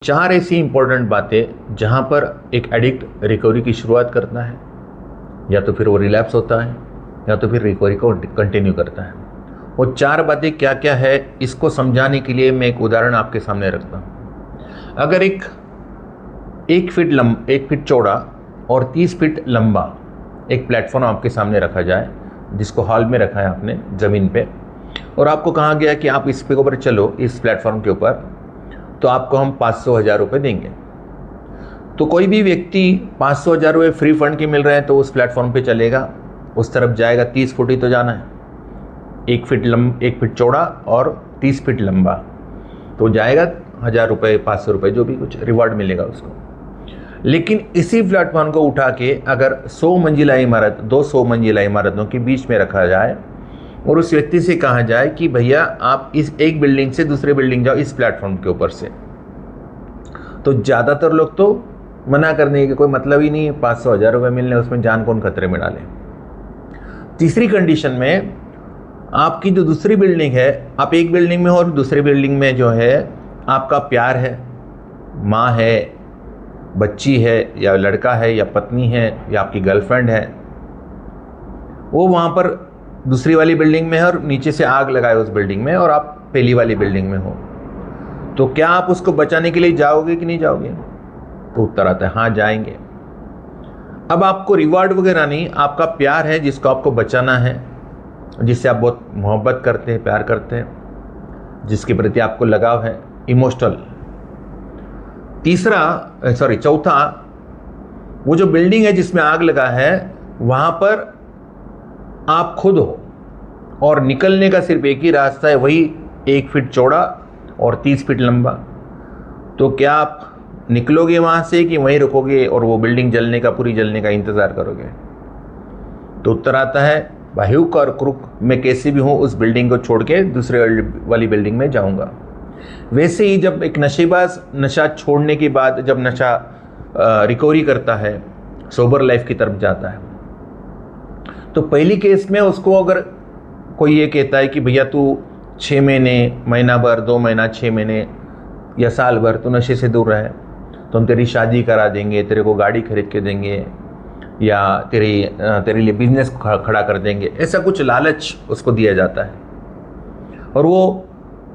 चार ऐसी इंपॉर्टेंट बातें जहां पर एक एडिक्ट रिकवरी की शुरुआत करता है, या तो फिर वो रिलैप्स होता है, या तो फिर रिकवरी को कंटिन्यू करता है। वो चार बातें क्या क्या है, इसको समझाने के लिए मैं एक उदाहरण आपके सामने रखता हूँ। अगर एक फीट चौड़ा और 30 फीट लंबा एक प्लेटफॉर्म आपके सामने रखा जाए, जिसको हॉल में रखा है आपने ज़मीन पे, और आपको कहा गया कि आप इस पे ऊपर चलो, इस प्लेटफॉर्म के ऊपर, तो आपको हम 500,000 रुपये देंगे। तो कोई भी व्यक्ति 500,000 रुपये फ्री फंड के मिल रहे हैं तो उस प्लेटफॉर्म पे चलेगा, उस तरफ जाएगा। 30 फुट ही तो जाना है, 1 फीट चौड़ा और 30 फीट लंबा, तो जाएगा 1,000 रुपये, 500 रुपये, जो भी कुछ रिवार्ड मिलेगा उसको। लेकिन इसी प्लेटफॉर्म को उठा के अगर 100 मंजिला इमारत, 200 मंजिला इमारतों के बीच में रखा जाए और उस व्यक्ति से कहा जाए कि भैया आप इस एक बिल्डिंग से दूसरे बिल्डिंग जाओ इस प्लेटफॉर्म के ऊपर से, तो ज़्यादातर लोग तो मना करने के कोई मतलब ही नहीं है। 500,000 रुपये मिलने, उसमें जान कौन खतरे में डाले। तीसरी कंडीशन में आपकी जो दूसरी बिल्डिंग है, आप एक बिल्डिंग में हो और दूसरी बिल्डिंग में जो है आपका प्यार है, माँ है, बच्ची है, या लड़का है, या पत्नी है, या आपकी गर्लफ्रेंड है, वो वहाँ पर दूसरी वाली बिल्डिंग में है और नीचे से आग लगाए उस बिल्डिंग में, और आप पहली वाली बिल्डिंग में हो, तो क्या आप उसको बचाने के लिए जाओगे कि नहीं जाओगे? तो उत्तर आता है हाँ, जाएंगे। अब आपको रिवार्ड वगैरह नहीं, आपका प्यार है जिसको आपको बचाना है, जिससे आप बहुत मोहब्बत करते हैं, प्यार करते हैं, जिसके प्रति आपको लगाव है, इमोशनल। चौथा, वो जो बिल्डिंग है जिसमें आग लगा है, वहाँ पर आप खुद हो और निकलने का सिर्फ एक ही रास्ता है, वही 1 फीट चौड़ा और 30 फीट लंबा। तो क्या आप निकलोगे वहाँ से कि वहीं रुकोगे और वो बिल्डिंग पूरी जलने का इंतज़ार करोगे? तो उत्तर आता है बाहुक और क्रुक, मैं कैसे भी हूँ उस बिल्डिंग को छोड़ के दूसरे वाली बिल्डिंग में जाऊँगा। वैसे ही जब एक नशेबाज नशा छोड़ने के बाद जब नशा रिकवरी करता है, सोबर लाइफ की तरफ जाता है, तो पहली केस में उसको अगर कोई ये कहता है कि भैया तू 6 महीने, महीना भर, 2 महीना, 6 महीने या साल भर तो नशे से दूर रहे, तो हम तेरी शादी करा देंगे, तेरे को गाड़ी खरीद के देंगे, या तेरे लिए बिजनेस खड़ा कर देंगे, ऐसा कुछ लालच उसको दिया जाता है। और वो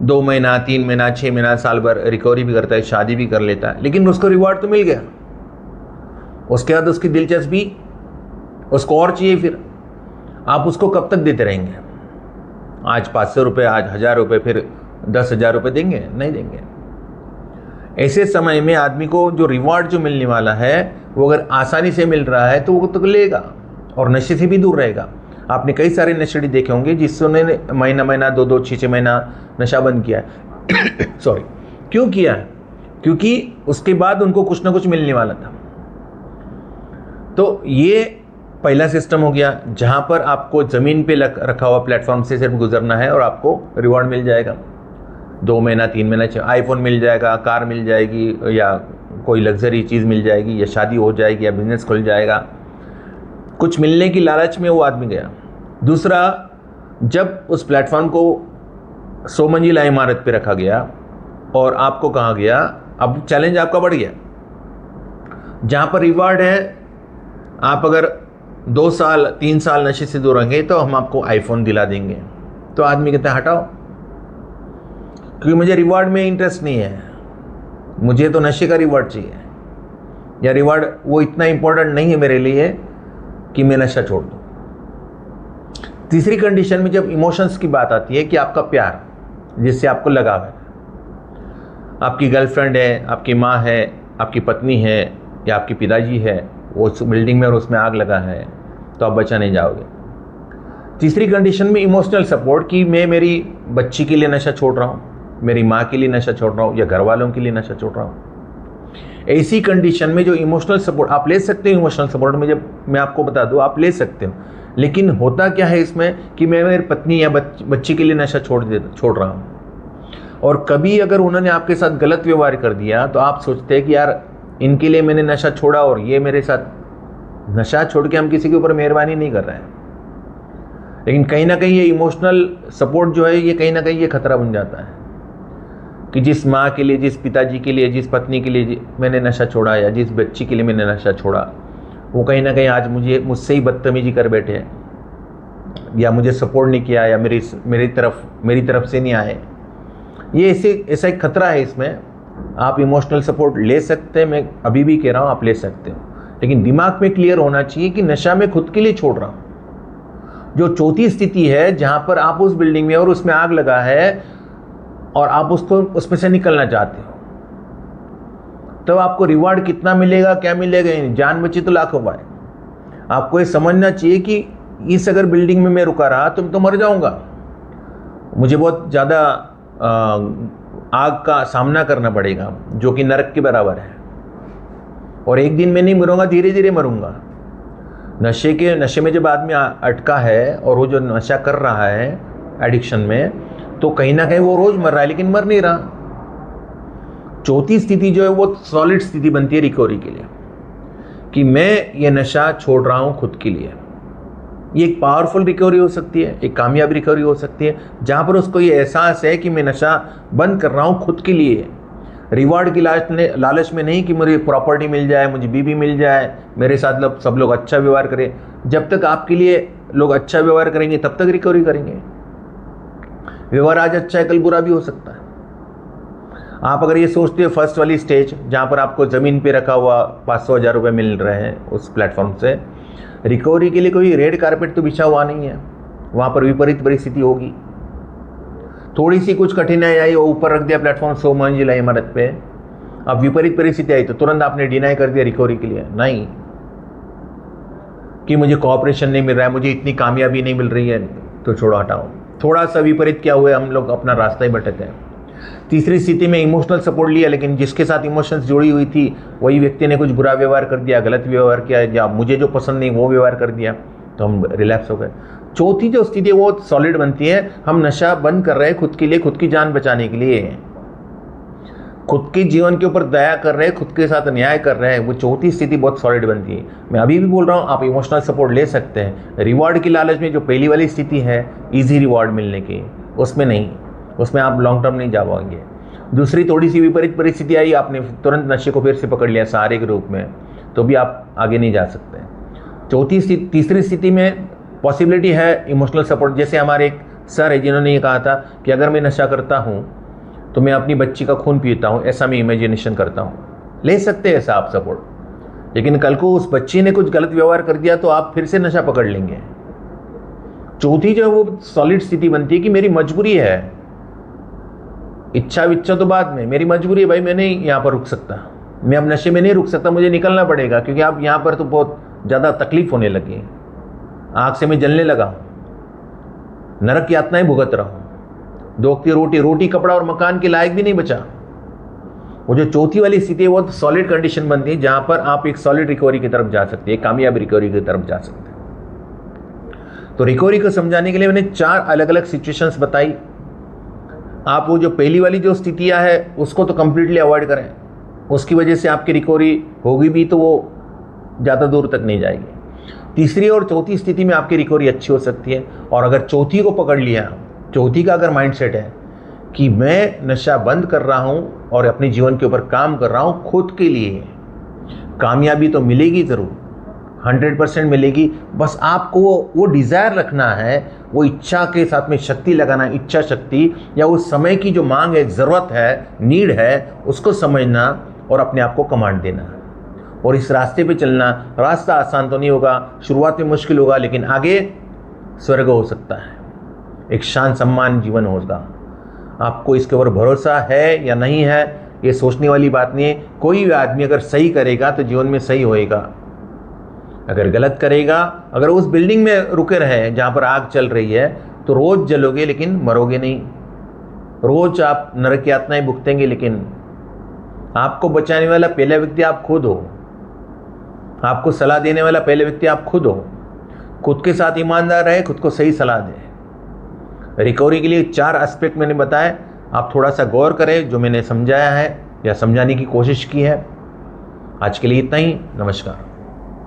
2 महीना, 3 महीना, 6 महीना, साल भर रिकवरी भी करता है, शादी भी कर लेता है, लेकिन उसको रिवार्ड तो मिल गया। उसके बाद उसकी दिलचस्पी, उसको और चाहिए। फिर आप उसको कब तक देते रहेंगे? आज 500 रुपये, आज 1,000 रुपये, फिर 10,000 रुपये देंगे? नहीं देंगे। ऐसे समय में आदमी को जो रिवार्ड जो मिलने वाला है, वो अगर आसानी से मिल रहा है तो वो तो लेगा और नशे से भी दूर रहेगा। आपने कई सारे नशेड़ी देखे होंगे जिसने महीना 2-2, 6-6 महीना नशा बंद किया है। सॉरी, क्यों किया है? क्योंकि उसके बाद उनको कुछ ना कुछ मिलने वाला था। तो ये पहला सिस्टम हो गया, जहां पर आपको ज़मीन पे रखा हुआ प्लेटफॉर्म से सिर्फ गुजरना है और आपको रिवॉर्ड मिल जाएगा। 2 महीना, 3 महीना, आईफोन मिल जाएगा, कार मिल जाएगी, या कोई लग्जरी चीज़ मिल जाएगी, या शादी हो जाएगी, या बिजनेस खुल जाएगा। कुछ मिलने की लालच में वो आदमी गया। दूसरा, जब उस प्लेटफॉर्म को 100 मंजिला इमारत पे रखा गया और आपको कहा गया, अब चैलेंज आपका बढ़ गया, जहाँ पर रिवार्ड है, आप अगर 2 साल 3 साल नशे से दूर रहेंगे तो हम आपको आईफोन दिला देंगे। तो आदमी कहता है हटाओ, क्योंकि मुझे रिवार्ड में इंटरेस्ट नहीं है, मुझे तो नशे का रिवार्ड चाहिए, या रिवार्ड वो इतना इंपॉर्टेंट नहीं है मेरे लिए कि मैं नशा छोड़ दूँ। तीसरी कंडीशन में जब इमोशंस की बात आती है कि आपका प्यार, जिससे आपको लगाव है, आपकी गर्लफ्रेंड है, आपकी माँ है, आपकी पत्नी है, या आपके पिताजी है, वो उस बिल्डिंग में और उसमें आग लगा है, तो आप बचा नहीं जाओगे। तीसरी कंडीशन में इमोशनल सपोर्ट, कि मैं मेरी बच्ची के लिए नशा छोड़ रहा हूँ, मेरी माँ के लिए नशा छोड़ रहा हूँ, या घर वालों के लिए नशा छोड़ रहा हूँ। ऐसी कंडीशन में जो इमोशनल सपोर्ट आप ले सकते हो, इमोशनल सपोर्ट में जब मैं आपको बता दूँ आप ले सकते हो, लेकिन होता क्या है इसमें कि मैं मेरी पत्नी या बच्ची के लिए नशा छोड़ रहा हूँ, और कभी अगर उन्होंने आपके साथ गलत व्यवहार कर दिया तो आप सोचते हैं कि यार इनके लिए मैंने नशा छोड़ा और ये मेरे साथ। नशा छोड़ के हम किसी के ऊपर मेहरबानी नहीं कर रहे हैं, लेकिन कहीं ना कहीं ये इमोशनल सपोर्ट जो है, ये कहीं ना कहीं ये खतरा बन जाता है। कि जिस माँ के लिए, जिस पिताजी के लिए, जिस पत्नी के लिए मैंने नशा छोड़ा या जिस बच्ची के लिए मैंने नशा छोड़ा, वो कहीं ना कहीं आज मुझसे ही बदतमीजी कर बैठे हैं या मुझे सपोर्ट नहीं किया या मेरी तरफ से नहीं आए। ये ऐसा एक खतरा है इसमें। आप इमोशनल सपोर्ट ले सकते हैं, मैं अभी भी कह रहा हूँ आप ले सकते हो, लेकिन दिमाग में क्लियर होना चाहिए कि नशा मैं खुद के लिए छोड़ रहा हूँ। जो चौथी स्थिति है जहाँ पर आप उस बिल्डिंग में और उसमें आग लगा है और आप उसमें से निकलना चाहते हो, तब आपको रिवार्ड कितना मिलेगा, क्या मिलेगा, जान बची तो लाखों पाए। आपको ये समझना चाहिए कि इस अगर बिल्डिंग में मैं रुका रहा तो मर जाऊंगा, मुझे बहुत ज़्यादा आग का सामना करना पड़ेगा जो कि नरक के बराबर है, और एक दिन मैं नहीं मरूंगा, धीरे धीरे मरूंगा। नशे में जब आदमी अटका है और वो जो नशा कर रहा है एडिक्शन में, तो कहीं ना कहीं वो रोज मर रहा है लेकिन मर नहीं रहा। चौथी स्थिति जो है वो सॉलिड स्थिति बनती है रिकवरी के लिए, कि मैं ये नशा छोड़ रहा हूँ खुद के लिए। ये एक पावरफुल रिकवरी हो सकती है, एक कामयाब रिकवरी हो सकती है, जहाँ पर उसको ये एहसास है कि मैं नशा बंद कर रहा हूँ खुद के लिए, रिवार्ड की लालच में नहीं कि मुझे प्रॉपर्टी मिल जाए, मुझे बीवी मिल जाए, मेरे साथ सब लोग अच्छा व्यवहार करें। जब तक आपके लिए लोग अच्छा व्यवहार करेंगे तब तक रिकवरी करेंगे। व्यवहार आज अच्छा है, कल बुरा भी हो सकता है। आप अगर ये सोचते हो फर्स्ट वाली स्टेज जहाँ पर आपको ज़मीन पे रखा हुआ 500-1000 रुपये मिल रहे हैं उस प्लेटफॉर्म से, रिकवरी के लिए कोई रेड कारपेट तो बिछा हुआ नहीं है, वहाँ पर विपरीत परिस्थिति होगी। थोड़ी सी कुछ कठिनाई आई, ऊपर रख दिया प्लेटफॉर्म 100 मंजिला इमारत पे, अब विपरीत परिस्थिति आई तो तुरंत आपने डिनाई कर दिया रिकवरी के लिए, नहीं कि मुझे कोऑपरेशन नहीं मिल रहा है, मुझे इतनी कामयाबी नहीं मिल रही है, तो छोड़ो हटाओ। थोड़ा सा विपरीत क्या हुआ, हम लोग अपना रास्ता ही भटकते हैं। तीसरी स्थिति में इमोशनल सपोर्ट लिया, लेकिन जिसके साथ इमोशंस जुड़ी हुई थी वही व्यक्ति ने कुछ बुरा व्यवहार कर दिया, गलत व्यवहार किया, या मुझे जो पसंद नहीं वो व्यवहार कर दिया, तो हम रिलैप्स हो गए। चौथी जो स्थिति है वो सॉलिड बनती है, हम नशा बंद कर रहे हैं खुद के लिए, खुद की जान बचाने के लिए, खुद के जीवन के ऊपर दया कर रहे हैं, खुद के साथ न्याय कर रहे हैं, वो चौथी स्थिति बहुत सॉलिड बनती है। मैं अभी भी बोल रहा हूँ आप इमोशनल सपोर्ट ले सकते हैं। रिवॉर्ड की लालच में जो पहली वाली स्थिति है इजी रिवॉर्ड मिलने की, उसमें नहीं, उसमें आप लॉन्ग टर्म नहीं जा पाएंगे। दूसरी थोड़ी सी विपरीत परिस्थिति आई, आपने तुरंत नशे को फिर से पकड़ लिया सहारे के रूप में, तो भी आप आगे नहीं जा सकते। तीसरी स्थिति में पॉसिबिलिटी है इमोशनल सपोर्ट। जैसे हमारे एक सर है जिन्होंने ये कहा था कि अगर मैं नशा करता हूँ तो मैं अपनी बच्ची का खून पीता हूँ, ऐसा मैं इमेजिनेशन करता हूँ। ले सकते हैं ऐसा आप सपोर्ट, लेकिन कल को उस बच्ची ने कुछ गलत व्यवहार कर दिया तो आप फिर से नशा पकड़ लेंगे। चौथी जो है वो सॉलिड स्थिति बनती है कि मेरी मजबूरी है, इच्छा तो बाद में, मेरी मजबूरी है भाई, मैं नहीं यहाँ पर रुक सकता, मैं अब नशे में नहीं रुक सकता, मुझे निकलना पड़ेगा, क्योंकि अब यहाँ पर तो बहुत ज़्यादा तकलीफ होने लगी, आग से मैं जलने लगा, नरक यातनाएं भुगत रहा हूँ, दो वक्त की रोटी कपड़ा और मकान के लायक भी नहीं बचा। वो जो चौथी वाली स्थिति है वो सॉलिड कंडीशन बनती है जहाँ पर आप एक सॉलिड रिकवरी की तरफ जा सकते हैं, कामयाब रिकवरी की तरफ जा सकते हैं। तो रिकवरी को समझाने के लिए मैंने 4 अलग अलग सिचुएशंस बताई। आप वो जो पहली वाली जो स्थितियाँ है उसको तो कंप्लीटली अवॉइड करें, उसकी वजह से आपकी रिकवरी होगी भी तो वो ज़्यादा दूर तक नहीं जाएगी। तीसरी और चौथी स्थिति में आपकी रिकवरी अच्छी हो सकती है, और अगर चौथी को पकड़ लिया, चौथी का अगर माइंडसेट है कि मैं नशा बंद कर रहा हूँ और अपने जीवन के ऊपर काम कर रहा हूँ खुद के लिए, कामयाबी तो मिलेगी ज़रूर, 100% मिलेगी। बस आपको वो डिज़ायर रखना है, वो इच्छा के साथ में शक्ति लगाना, इच्छा शक्ति या उस समय की जो मांग है, ज़रूरत है, नीड है, उसको समझना और अपने आप को कमांड देना और इस रास्ते पे चलना। रास्ता आसान तो नहीं होगा, शुरुआत में मुश्किल होगा, लेकिन आगे स्वर्ग हो सकता है, एक शान सम्मान जीवन होगा। आपको इसके ऊपर भरोसा है या नहीं है ये सोचने वाली बात नहीं है। कोई भी आदमी अगर सही करेगा तो जीवन में सही होएगा, अगर गलत करेगा, अगर उस बिल्डिंग में रुके रहे जहाँ पर आग चल रही है तो रोज़ जलोगे लेकिन मरोगे नहीं, रोज़ आप नरक यातनाएं भुगतेंगे, लेकिन आपको बचाने वाला पहला व्यक्ति आप खुद हो, आपको सलाह देने वाला पहले व्यक्ति आप खुद हो। खुद के साथ ईमानदार रहे, खुद को सही सलाह दें। रिकवरी के लिए 4 एस्पेक्ट मैंने बताए, आप थोड़ा सा गौर करें जो मैंने समझाया है या समझाने की कोशिश की है। आज के लिए इतना ही, नमस्कार।